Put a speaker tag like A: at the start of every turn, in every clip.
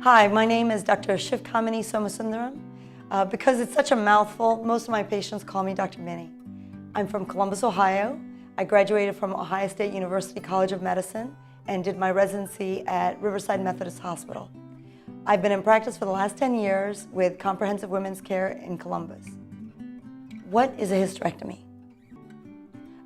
A: Hi, my name is Dr. Shivkamini Somasundaram. Because it's such a mouthful, most of my patients call me Dr. Minnie. I'm from Columbus, Ohio. I graduated from Ohio State University College of Medicine and did my residency at Riverside Methodist Hospital. I've been in practice for the last 10 years with comprehensive women's care in Columbus. What is a hysterectomy?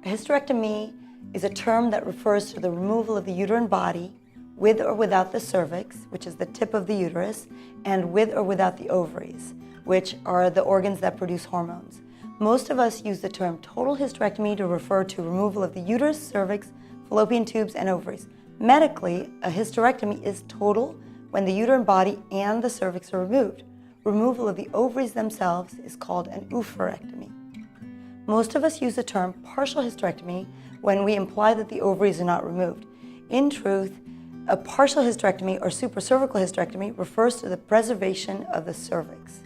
A: A hysterectomy is a term that refers to the removal of the uterine body with or without the cervix, which is the tip of the uterus, and with or without the ovaries, which are the organs that produce hormones. Most of us use the term total hysterectomy to refer to removal of the uterus, cervix, fallopian tubes, and ovaries. Medically, a hysterectomy is total when the uterine body and the cervix are removed. Removal of the ovaries themselves is called an oophorectomy. Most of us use the term partial hysterectomy when we imply that the ovaries are not removed. In truth, a partial hysterectomy or supracervical hysterectomy refers to the preservation of the cervix.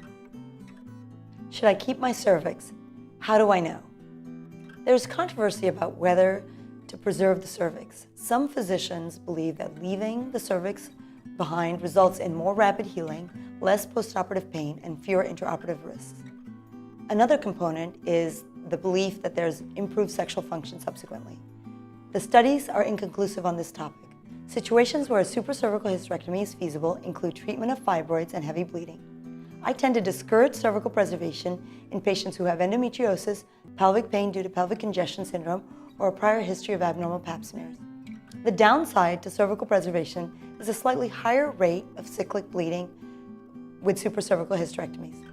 A: Should I keep my cervix? How do I know? There's controversy about whether to preserve the cervix. Some physicians believe that leaving the cervix behind results in more rapid healing, less postoperative pain, and fewer intraoperative risks. Another component is the belief that there's improved sexual function subsequently. The studies are inconclusive on this topic. Situations where a supracervical hysterectomy is feasible include treatment of fibroids and heavy bleeding. I tend to discourage cervical preservation in patients who have endometriosis, pelvic pain due to pelvic congestion syndrome, or a prior history of abnormal pap smears. The downside to cervical preservation is a slightly higher rate of cyclic bleeding with supracervical hysterectomies.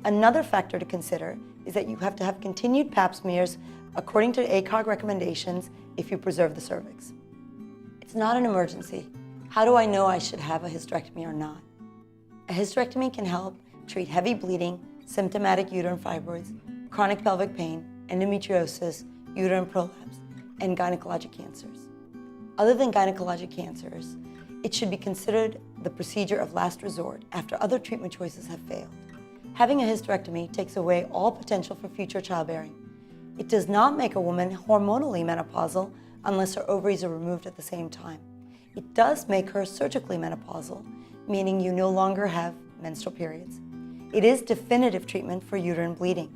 A: Another factor to consider is that you have to have continued pap smears according to ACOG recommendations if you preserve the cervix. It's not an emergency. How do I know I should have a hysterectomy or not? A hysterectomy can help treat heavy bleeding, symptomatic uterine fibroids, chronic pelvic pain, endometriosis, uterine prolapse, and gynecologic cancers. Other than gynecologic cancers, it should be considered the procedure of last resort after other treatment choices have failed. Having a hysterectomy takes away all potential for future childbearing. It does not make a woman hormonally menopausal unless her ovaries are removed at the same time. It does make her surgically menopausal, meaning you no longer have menstrual periods. It is definitive treatment for uterine bleeding.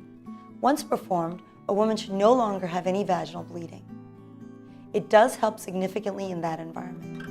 A: Once performed, a woman should no longer have any vaginal bleeding. It does help significantly in that environment.